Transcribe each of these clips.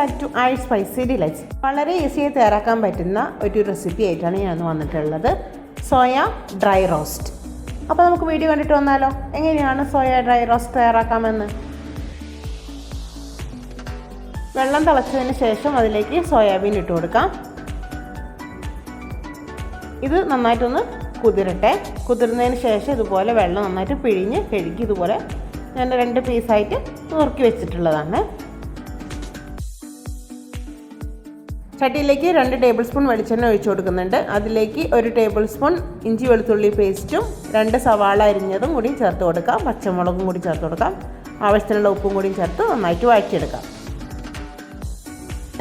Back to I spicy delights. വളരെ ഈസിയായി തയ്യാറാക്കാൻ പറ്റുന്ന ഒരു റെസിപ്പി ആയിട്ടാണ് ഞാൻ വന്നിട്ടുള്ളത്, സോയ ഡ്രൈ റോസ്റ്റ്. അപ്പോൾ നമുക്ക് വീഡിയോ കണ്ടിട്ട് വന്നാലോ, എങ്ങനെയാണ് സോയ ഡ്രൈ റോസ്റ്റ് തയ്യാറാക്കാമെന്ന്. വെള്ളം തിളച്ചതിന് ശേഷം അതിലേക്ക് സോയാബീൻ ഇട്ട് കൊടുക്കാം. ഇത് നന്നായിട്ടൊന്ന് കുതിരട്ടെ. കുതിർന്നതിന് ശേഷം ഇതുപോലെ വെള്ളം നന്നായിട്ട് പിഴിഞ്ഞ് കഴുകി ഇതുപോലെ ഞാൻ 2 പീസായിട്ട് നുറുക്കി വെച്ചിട്ടുള്ളതാണ്. ചട്ടിയിലേക്ക് 2 ടേബിൾ സ്പൂൺ വെളിച്ചെണ്ണ ഒഴിച്ചു കൊടുക്കുന്നുണ്ട്. അതിലേക്ക് 1 ടേബിൾ സ്പൂൺ ഇഞ്ചി വെളുത്തുള്ളി പേസ്റ്റും 2 സവാള അരിഞ്ഞതും കൂടി ചേർത്ത് കൊടുക്കാം. പച്ചമുളകും കൂടി ചേർത്ത് കൊടുക്കാം. ആവശ്യത്തിനുള്ള ഉപ്പും കൂടി ചേർത്ത് നന്നായിട്ട് വഴറ്റിയെടുക്കാം.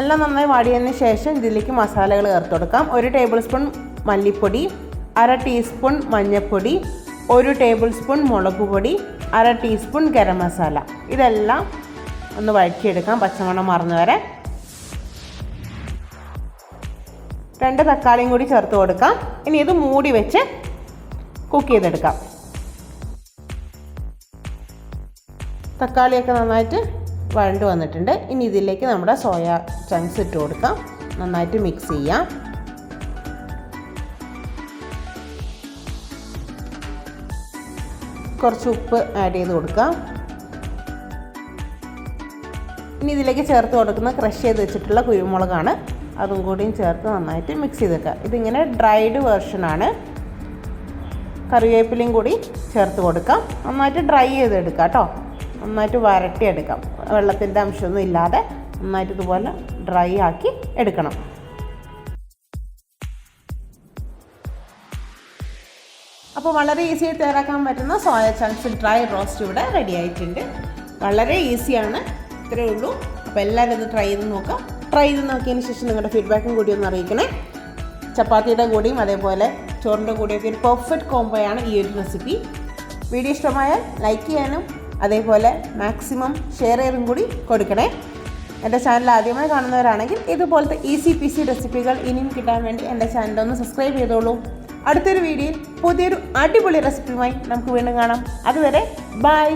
എല്ലാം നന്നായി വാടിയതിന് ശേഷം ഇതിലേക്ക് മസാലകൾ ചേർത്ത് കൊടുക്കാം. 1 ടേബിൾ സ്പൂൺ മല്ലിപ്പൊടി, 1/2 ടീസ്പൂൺ മഞ്ഞൾപ്പൊടി, 1 ടേബിൾ സ്പൂൺ മുളക് പൊടി, 1/2 ടീസ്പൂൺ ഗരം മസാല. ഇതെല്ലാം ഒന്ന് വഴറ്റിയെടുക്കാം പച്ചമണം മാറുന്ന വരെ. 2 തക്കാളിയും കൂടി ചേർത്ത് കൊടുക്കാം. ഇനി ഇത് മൂടി വെച്ച് കുക്ക് ചെയ്തെടുക്കാം. തക്കാളിയൊക്കെ നന്നായിട്ട് വഴണ്ട് വന്നിട്ടുണ്ട്. ഇനി ഇതിലേക്ക് നമ്മുടെ സോയ ചങ്ക്സ് ഇട്ട് കൊടുക്കാം. നന്നായിട്ട് മിക്സ് ചെയ്യാം. കുറച്ച് ഉപ്പ് ആഡ് ചെയ്ത് കൊടുക്കാം. ഇനി ഇതിലേക്ക് ചേർത്ത് കൊടുക്കുന്ന ക്രഷ് ചെയ്ത് വെച്ചിട്ടുള്ള കുരുമുളകാണ്. അതും കൂടിയും ചേർത്ത് നന്നായിട്ട് മിക്സ് ചെയ്തെടുക്കുക. ഇതിങ്ങനെ ഡ്രൈഡ് വേർഷനാണ്. കറിവേപ്പിലയും കൂടി ചേർത്ത് കൊടുക്കാം. നന്നായിട്ട് ഡ്രൈ ചെയ്തെടുക്കാം കേട്ടോ. നന്നായിട്ട് വരട്ടിയെടുക്കാം. വെള്ളത്തിൻ്റെ അംശമൊന്നും ഇല്ലാതെ നന്നായിട്ട് ഇതുപോലെ ഡ്രൈ ആക്കി എടുക്കണം. അപ്പോൾ വളരെ ഈസിയായി തയ്യാറാക്കാൻ പറ്റുന്ന സോയ ചങ്ക്സ് ഡ്രൈ റോസ്റ്റ് ഇവിടെ റെഡി ആയിട്ടുണ്ട്. വളരെ ഈസിയാണ്, ഇത്രയേ ഉള്ളൂ. അപ്പോൾ എല്ലാവരും ഇത് ട്രൈ ചെയ്ത് നോക്കാം. ട്രൈ ചെയ്ത് നോക്കിയതിന് ശേഷം നിങ്ങളുടെ ഫീഡ്ബാക്കും കൂടി ഒന്ന് അറിയിക്കണേ. ചപ്പാത്തിയുടെ കൂടിയും അതേപോലെ ചോറിൻ്റെ കൂടിയൊക്കെ ഒരു പെർഫെക്റ്റ് കോംബോയാണ് ഈ ഒരു റെസിപ്പി. വീഡിയോ ഇഷ്ടമായാൽ ലൈക്ക് ചെയ്യാനും അതേപോലെ മാക്സിമം ഷെയർ ചെയ്തും കൂടി കൊടുക്കണേ. എൻ്റെ ചാനൽ ആദ്യമായി കാണുന്നവരാണെങ്കിൽ ഇതുപോലത്തെ ഈസി പീസി റെസിപ്പികൾ ഇനിയും കിട്ടാൻ വേണ്ടി എൻ്റെ ചാനലൊന്ന് സബ്സ്ക്രൈബ് ചെയ്തോളൂ. അടുത്തൊരു വീഡിയോയിൽ പുതിയൊരു അടിപൊളി റെസിപ്പിയുമായി നമുക്ക് വീണ്ടും കാണാം. അതുവരെ ബൈ.